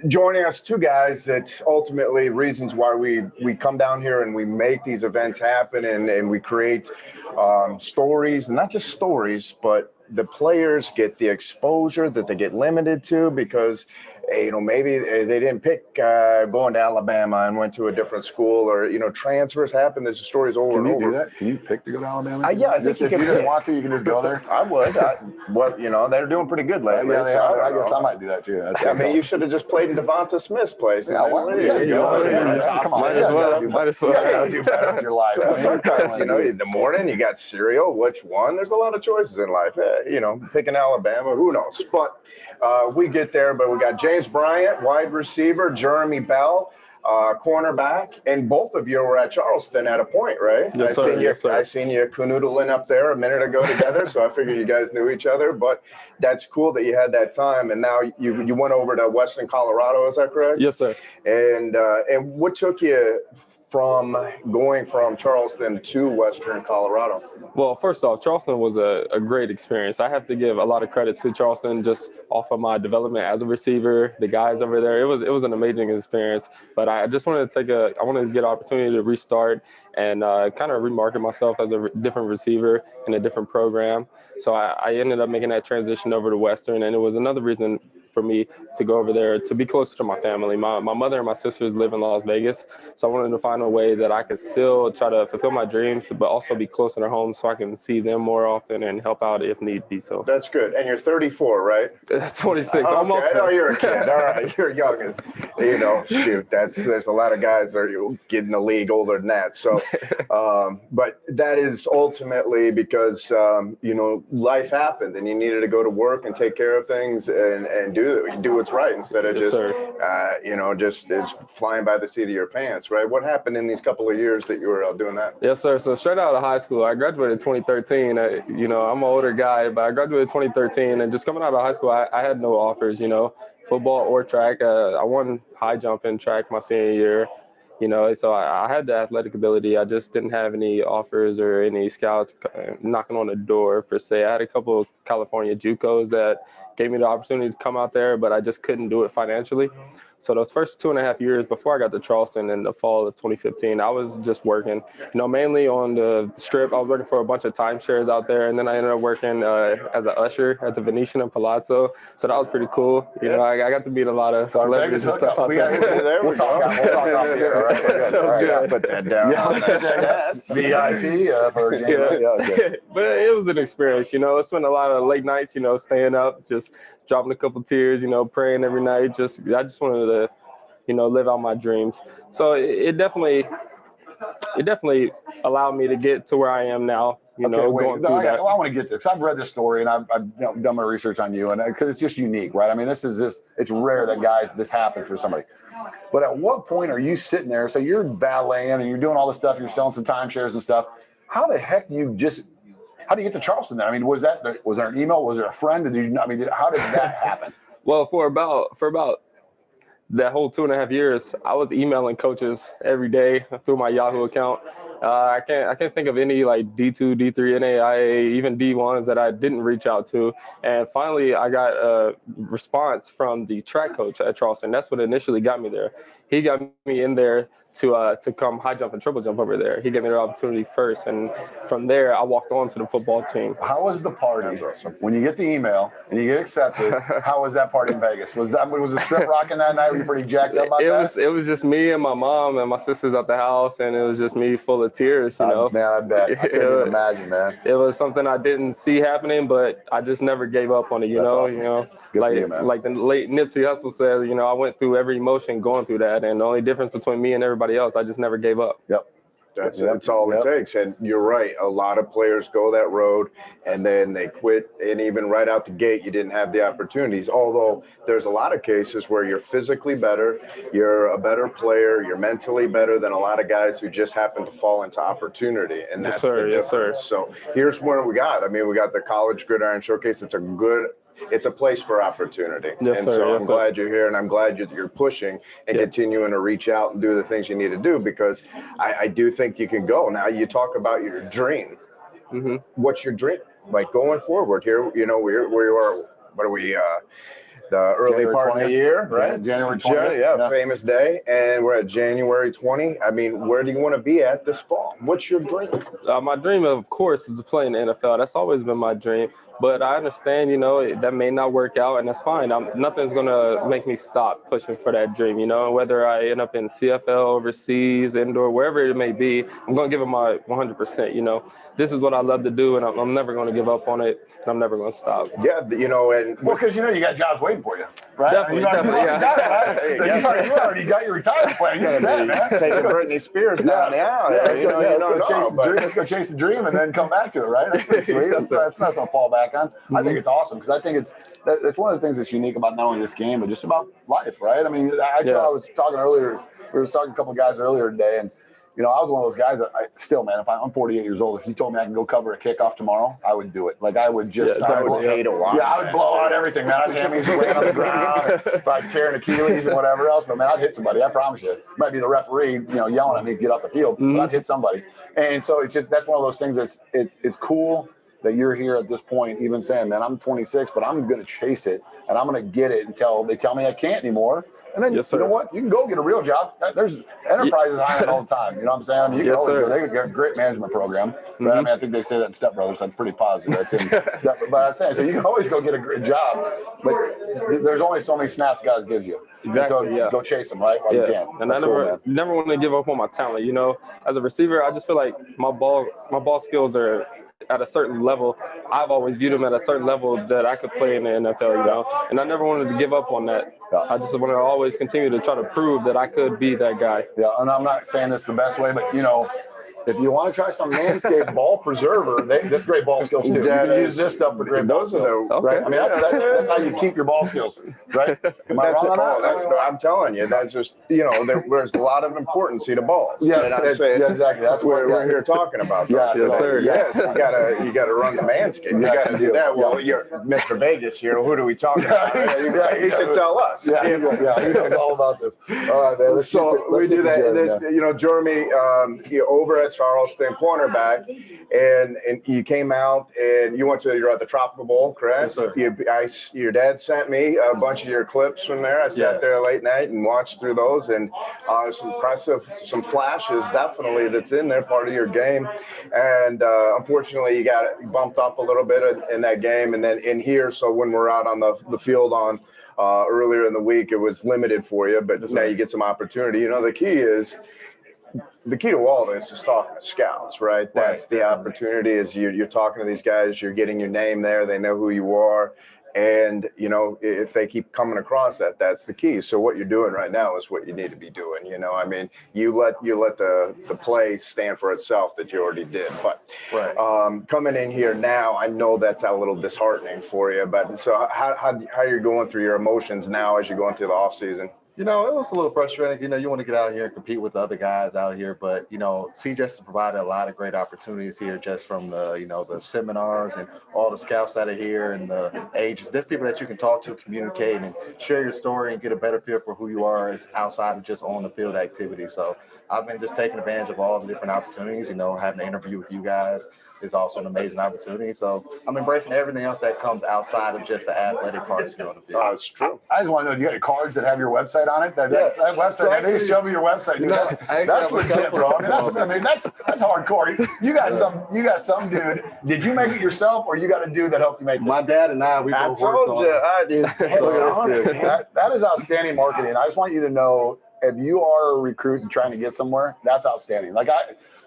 joining us, two guys that ultimately reasons why we come down here and we make these events happen, and we create stories, and not just stories, but the players get the exposure that they get limited to because maybe they didn't pick going to Alabama and went to a different school, or transfers happen. There's stories over and over. Can you do that? Can you pick to go to Alabama? Yeah, I think if you just want to, you can just go there. I would. They're doing pretty good lately. Yeah, so I guess I might do that too. You should have just played in Devonta Smith's place. Yeah, come on, might as well. Do better with your life. In the morning you got cereal. Which one? There's a lot of choices in life. Picking Alabama, who knows? But we get there. But we got James Bryant, wide receiver, Jeremy Bell, cornerback, and both of you were at Charleston at a point, right? Yes, sir. I seen you canoodling up there a minute ago together, so I figured you guys knew each other. But that's cool that you had that time, and now you went over to Western Colorado. Is that correct? Yes, sir. And what took you from going from Charleston to Western Colorado? Well, first off, Charleston was a great experience. I have to give a lot of credit to Charleston just off of my development as a receiver, the guys over there. It was an amazing experience. But I just wanted to get an opportunity to restart and kind of remarket myself as a different receiver in a different program. So I ended up making that transition over to Western, and it was another reason for me to go over there to be closer to my family. My mother and my sisters live in Las Vegas, so I wanted to find a way that I could still try to fulfill my dreams, but also be closer to home so I can see them more often and help out if need be. So that's good. And you're 34, right? 26, almost. I know you're a kid. All right, you're young as shoot. There's a lot of guys that are getting the league older than that. So, but that is ultimately because life happened and you needed to go to work and take care of things and do what's right instead of just flying by the seat of your pants, right? What happened in these couple of years that you were out doing that? Yes, sir. So straight out of high school, I graduated in 2013. I'm an older guy, but I graduated in 2013, and just coming out of high school, I had no offers, football or track. I won high jump in track my senior year. So I had the athletic ability. I just didn't have any offers or any scouts knocking on the door, per se. I had a couple of California JUCOs that gave me the opportunity to come out there, but I just couldn't do it financially. So those first 2.5 years before I got to Charleston in the fall of 2015, I was just working, mainly on the Strip. I was working for a bunch of timeshares out there, and then I ended up working as an usher at the Venetian and Palazzo. So that was pretty cool. I got to meet a lot of celebrities and stuff out there. We'll talk off here, all right? So good. Put that down. That's VIP for James. But it was an experience. I spent a lot of late nights, staying up, just dropping a couple tears, praying every night. I just wanted to, live out my dreams. So it definitely allowed me to get to where I am now. I want to get this. I've read this story and I've done my research on you, and because it's just unique, right? I mean, it's rare that this happens for somebody. But at what point are you sitting there? So you're valeting and you're doing all this stuff. You're selling some timeshares and stuff. How the heck how do you get to Charleston then? I mean, was there an email? Was there a friend? How did that happen? Well, for about that whole 2.5 years, I was emailing coaches every day through my Yahoo account. I can't think of any like D2, D3, NAIA, even D1s that I didn't reach out to. And finally, I got a response from the track coach at Charleston. That's what initially got me there. He got me in there to come high jump and triple jump over there. He gave me the opportunity first, and from there I walked on to the football team. How was the party when you get the email and you get accepted? How was that party in Vegas? Was the strip rocking that night? Were you pretty jacked up about that? It was just me and my mom and my sisters at the house, and it was just me full of tears. Man, I bet. I couldn't even imagine, man. It was something I didn't see happening, but I just never gave up on it. Awesome. Like the late Nipsey Hussle says, I went through every emotion going through that, and the only difference between me and everybody else, I just never gave up. Yep. That's all it takes. And you're right. A lot of players go that road and then they quit. And even right out the gate, you didn't have the opportunities. Although there's a lot of cases where you're physically better, you're a better player, you're mentally better than a lot of guys who just happen to fall into opportunity. And that's the difference. Yes, sir. So here's where we got the College Gridiron Showcase. It's a place for opportunity. Yes, and sir. so yes, I'm sir. glad you're here, and I'm glad you're pushing and continuing to reach out and do the things you need to do, because I do think you can go. Now, you talk about your dream. Mm-hmm. What's your dream? Like going forward here, where you are, what are we, the early January part 20th. of the year, right? January 20th. Yeah, famous day. And we're at January 20. I mean, where do you want to be at this fall? What's your dream? My dream, of course, is to play in the NFL. That's always been my dream. But I understand, that may not work out, and that's fine. Nothing's going to make me stop pushing for that dream, whether I end up in CFL, overseas, indoor, wherever it may be, I'm going to give it my 100%, This is what I love to do, and I'm never going to give up on it, and I'm never going to stop. Yeah, and well, because you got jobs waiting for you, right? Definitely, you already got your retirement plan. You said, man, taking Britney Spears down the aisle. Let's go chase the dream and then come back to it, right? That's pretty sweet. That's not something to fall back on. I think it's awesome because I think that's one of the things that's unique about not only this game but just about life, right? I mean, I was talking earlier. We were talking to a couple of guys earlier today, and I was one of those guys that I'm 48 years old. If you told me I can go cover a kickoff tomorrow, I would do it. Like I would just, I would hate a lot. Yeah, I would blow out everything, man. I'd hammies laying on the ground, I'd tear an Achilles and whatever else. But man, I'd hit somebody. I promise you. It might be the referee, yelling at me to get off the field, but I'd hit somebody. And so that's one of those things it's cool that you're here at this point, even saying, man, I'm 26, but I'm going to chase it and I'm going to get it until they tell me I can't anymore. And then, you know what? You can go get a real job. There's enterprises hiring all the time. You know what I'm saying? I mean, you can always go. They got a great management program. Right? I mean, I think they say that in Step Brothers. I'm pretty positive that's in Step. But I'm saying, so you can always go get a great job, but there's only so many snaps guys gives you. Exactly. So go chase them, right? While you can. And that's I never want to give up on my talent. As a receiver, I just feel like my ball skills are at a certain level. I've always viewed them at a certain level that I could play in the NFL, and I never wanted to give up on that. I just want to always continue to try to prove that I could be that guy. Yeah, and I'm not saying this the best way, but if you want to try some Manscaped ball preserver, that's great ball skills too. You can use this stuff for great ball skills. Right? I mean, that's how you keep your ball skills, right? Am I wrong on that? I'm telling you, that's just there's a lot of importance to balls. Yes, exactly. That's what we're here talking about. Yes, sir. Yes, you gotta run the Manscaped. You gotta do that. Well, you're Mr. Vegas here. Who do we talk about? You should tell us. Yeah, he knows all about this. All right, man. We do that. Jeremy, over at Charleston, cornerback, and you came out and you're at the Tropical Bowl, correct? Yes, sir. Your dad sent me a bunch of your clips from there. I sat there late night and watched through those, and some impressive, some flashes definitely that's in there, part of your game. And unfortunately, you got bumped up a little bit in that game, and then in here. So when we're out on the field on earlier in the week, it was limited for you, but now you get some opportunity. The key to all this is talking to scouts, right? That's the opportunity is you're talking to these guys, you're getting your name there, they know who you are. And, if they keep coming across that's the key. So what you're doing right now is what you need to be doing. I mean, you let the play stand for itself that you already did. But coming in here now, I know that's a little disheartening for you. But so how you're going through your emotions now as you're going through the off season? It was a little frustrating. You want to get out here and compete with the other guys out here, but CJ has provided a lot of great opportunities here, just from the seminars and all the scouts that are here and the agents. There's people that you can talk to, communicate, and share your story and get a better feel for who you are as outside of just on the field activity. So I've been just taking advantage of all the different opportunities. Having an interview with you guys is also an amazing opportunity. So I'm embracing everything else that comes outside of just the athletic parts here on the field. It's true. I just want to know, do you got cards that have your website on it? That website, so they show me your website. Dude, that's legit, bro. That's hardcore. You got some dude. Did you make it yourself, or you got a dude that helped you make it? My dad and I, we both worked on it. I did. That is outstanding marketing. I just want you to know, if you are a recruit and trying to get somewhere, that's outstanding.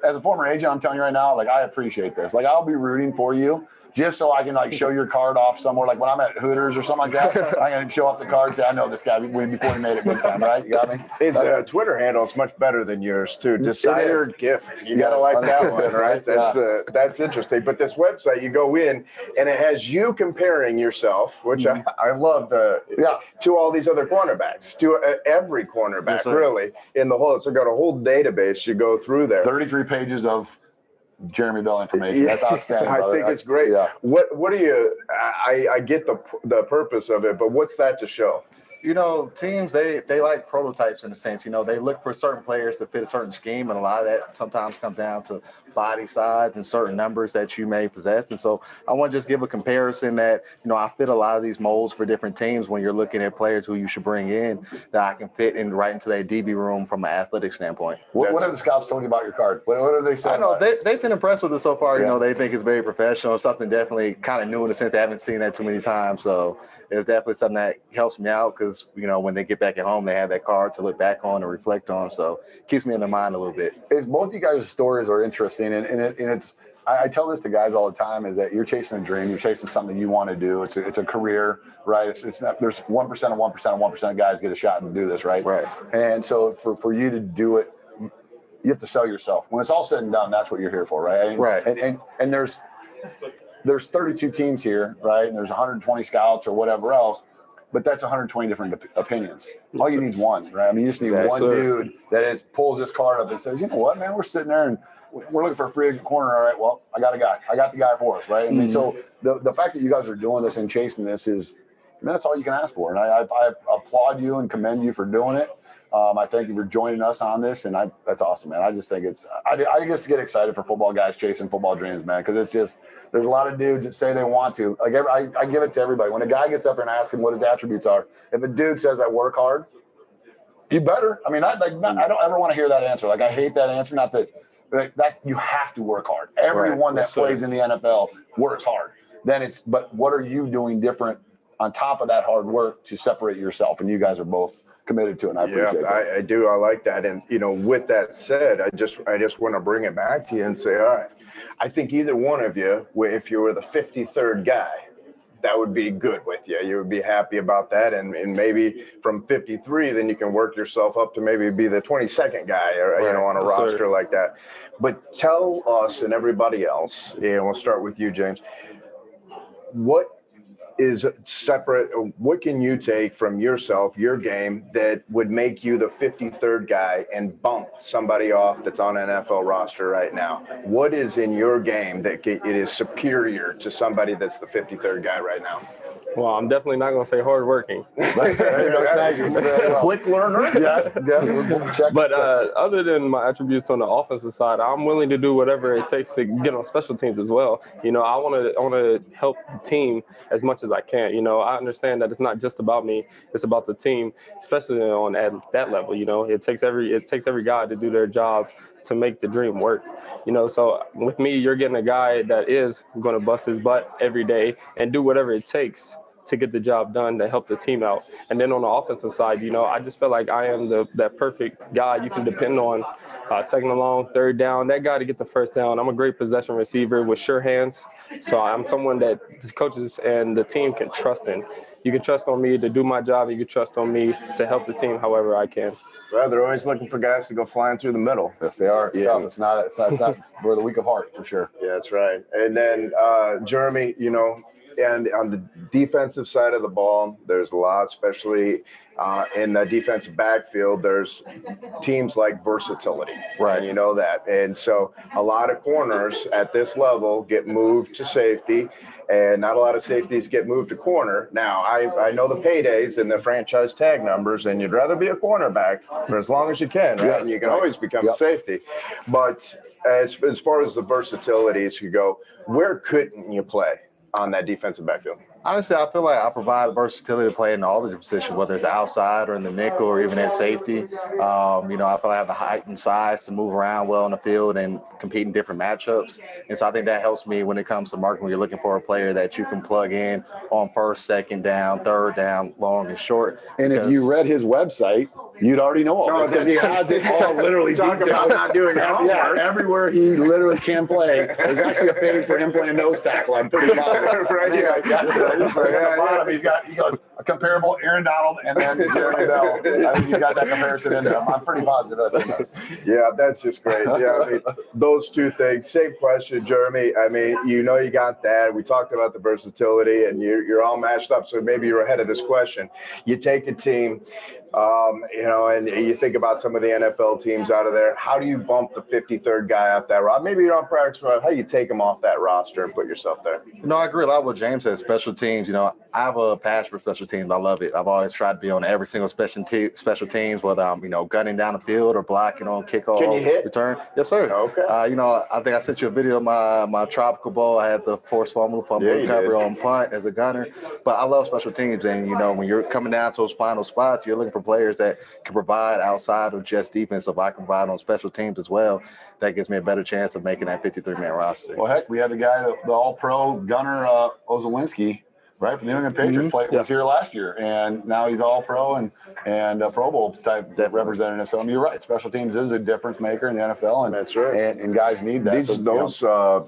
As a former agent, I'm telling you right now, I appreciate this. I'll be rooting for you just so I can show your card off somewhere. When I'm at Hooters or something like that, I'm going to show up the card and say, I know this guy before he made it big time, right? You got me? His Twitter handle is much better than yours, too. Desired gift. You got to like that one, right? That's interesting. But this website, you go in, and it has you comparing yourself, which I love, to all these other cornerbacks, to every cornerback, really, in the whole. So got a whole database you go through there. 33 pages of Jeremy Bell information. That's outstanding. I think it's great. What do you? I get the purpose of it, but what's that to show? You know, teams, they like prototypes in a sense. You know, they look for certain players to fit a certain scheme, and a lot of that sometimes comes down to body size and certain numbers that you may possess. And so I want to just give a comparison that, you know, I fit a lot of these molds for different teams when you're looking at players who you should bring in that I can fit in right into that DB room from an athletic standpoint. What have the scouts told you about your card? What have they said? I know they've been impressed with it so far. Yeah. You know, they think it's very professional, something definitely kind of new in the sense they haven't seen that too many times. So it's definitely something that helps me out because, you know, when they get back at home, they have that card to look back on and reflect on. So it keeps me in their mind a little bit. Both of you guys' stories are interesting, and it's I tell this to guys all the time, is that you're chasing a dream, you're chasing something you want to do. It's a career, right? It's not, there's 1% of 1% of 1% of guys get a shot and do this, right? Right. And so for you to do it, you have to sell yourself. When it's all said and done, that's what you're here for, right? Right. And there's 32 teams here, right? And there's 120 scouts or whatever else, but that's 120 different opinions. All you need is one, right? I mean, you just need one dude that pulls this card up and says, you know what, man, we're sitting there and we're looking for a free agent corner. All right, well, I got a guy. I got the guy for us, right? I mean, so the fact that you guys are doing this and chasing this is, I mean, that's all you can ask for. And I applaud you and commend you for doing it. I thank you for joining us on this, and that's awesome, man. I just think I just get excited for football guys chasing football dreams, man, because it's just, there's a lot of dudes that say they want to. Like, I give it to everybody. When a guy gets up there and asks him what his attributes are, if a dude says I work hard, you better. I mean, I don't ever want to hear that answer. Like, I hate that answer. Not that you have to work hard. Everyone that plays in the NFL works hard. But what are you doing different on top of that hard work to separate yourself? And you guys are both committed to it, and I appreciate that. I do. I like that. And, you know, with that said, I just want to bring it back to you and say, all right, I think either one of you, if you were the 53rd guy, that would be good with you. You would be happy about that. And maybe from 53, then you can work yourself up to maybe be the 22nd guy, or, you know, on a roster like that. But tell us and everybody else, and we'll start with you, James, what is separate, what can you take from yourself, your game, that would make you the 53rd guy and bump somebody off that's on an NFL roster right now? What is in your game that it is superior to somebody that's the 53rd guy right now? Well, I'm definitely not going to say hardworking. Thank you. Quick learner. Yes. But other than my attributes on the offensive side, I'm willing to do whatever it takes to get on special teams as well. You know, I want to help the team as much as I can. You know, I understand that it's not just about me; it's about the team, especially on at that level. You know, it takes every guy to do their job to make the dream work. You know, so with me, you're getting a guy that is going to bust his butt every day and do whatever it takes to get the job done to help the team out. And then on the offensive side, you know, I just feel like I am that perfect guy you can depend on, second and long, third down, that guy to get the first down. I'm a great possession receiver with sure hands. So I'm someone that the coaches and the team can trust in. You can trust on me to do my job. You can trust on me to help the team however I can. Well, they're always looking for guys to go flying through the middle. Yes, they are. It's tough. It's not for the weak of heart, for sure. Yeah, that's right. And then, Jeremy, you know, and on the defensive side of the ball, there's a lot, especially in the defensive backfield, there's teams like versatility, right? And you know that. And so a lot of corners at this level get moved to safety, and not a lot of safeties get moved to corner. Now, I know the paydays and the franchise tag numbers, and you'd rather be a cornerback for as long as you can, right? And you can always become a safety. But as far as the versatilities you go, where couldn't you play on that defensive backfield? Honestly, I feel like I provide the versatility to play in all the different positions, whether it's outside or in the nickel or even at safety. You know, I feel like I have the height and size to move around well in the field and compete in different matchups. And so I think that helps me when it comes to marketing, when you're looking for a player that you can plug in on first, second down, third down, long and short. And if you read his website, you'd already know all this, because he has it all literally Talk about not doing your homework. Yeah, everywhere he literally can play. There's actually a page for him playing nose tackle. I'm pretty positive. Right here. He goes a comparable Aaron Donald and then Jeremy Bell. I think he's got that comparison in there. I'm pretty positive that's in there. Yeah, that's just great. Yeah, I mean, those two things. Same question, Jeremy. I mean, you know, you got that. We talked about the versatility, and you're all matched up, so maybe you're ahead of this question. You take a team. You know, and you think about some of the NFL teams out of there. How do you bump the 53rd guy off that roster? Maybe you're on practice squad. How do you take him off that roster and put yourself there? You know, I agree a lot with James said. Special teams. You know, I have a passion for special teams. I love it. I've always tried to be on every single special teams, whether I'm gunning down the field or blocking on kickoff. Can you hit? Return? Yes, sir. Okay. You know, I think I sent you a video of my tropical bowl. I had the forced fumble recovery on punt as a gunner. But I love special teams, and you know, when you're coming down to those final spots, you're looking for players that can provide outside of just defense. So if I can provide on special teams as well, that gives me a better chance of making that 53-man roster. Well, heck, we had the guy, the All-Pro gunner Ozawinski, right, from the New England Patriots, was here last year, and now he's All-Pro and Pro Bowl type representative. So I mean, you're right. Special teams is a difference maker in the NFL, and that's right. And guys need that. Those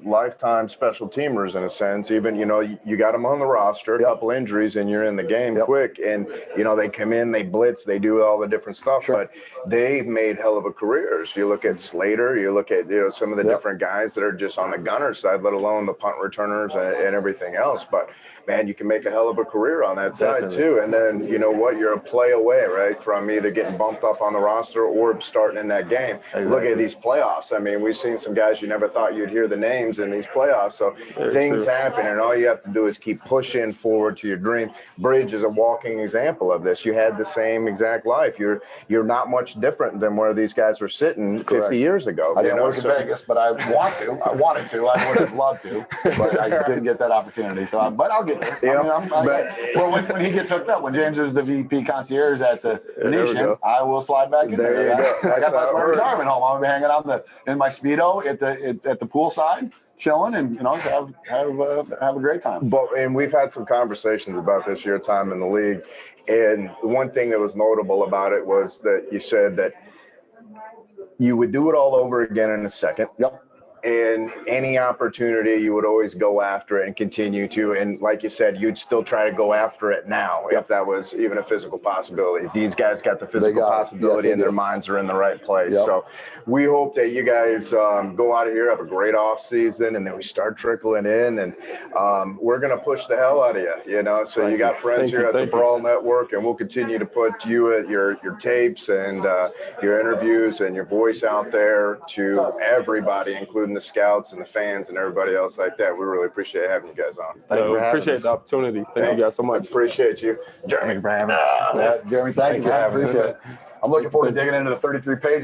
lifetime special teamers, in a sense. Even you got them on the roster, a couple injuries, and you're in the game quick. And they come in, they blitz, they do all the different stuff. But they've made hell of a careers. You look at Slater, you look at some of the different guys that are just on the gunner side, let alone the punt returners and everything else. But man, you can make a hell of a career on that side too. And then you know what? You're a play away, right, from either getting bumped up on the roster or starting in that game. Exactly. Look at these playoffs. I mean, we've seen some guys you never thought you'd hear the names in these playoffs. So things happen, and all you have to do is keep pushing forward to your dream. Bridge is a walking example of this. You had the same exact life. You're not much different than where these guys were sitting 50 years ago. I didn't work in Vegas, but I wanted to. I would have loved to, but I didn't get that opportunity. So, but I'll get there. When he gets hooked up, when James is the VP concierge at the Venetian, I will slide back in there. I got my retirement home. I'll be hanging out in my Speedo at the pool side, chilling, and have a great time. And we've had some conversations about this your time in the league, and the one thing that was notable about it was that you said that you would do it all over again in a second. Yep. And any opportunity, you would always go after it and continue to. And like you said, you'd still try to go after it now if that was even a physical possibility. These guys got the physical possibility, and their minds are in the right place. Yep. So we hope that you guys go out of here, have a great off season, and then we start trickling in. And we're going to push the hell out of you, So you got friends here at the Brawl Network, and we'll continue to put your tapes and your interviews and your voice out there to everybody, including the scouts and the fans and everybody else like that. We really appreciate having you guys on. Appreciate the opportunity. Thank you guys so much. Appreciate you. Jeremy, Jeremy, thank you. I appreciate it. I'm looking forward to digging into the 33 pages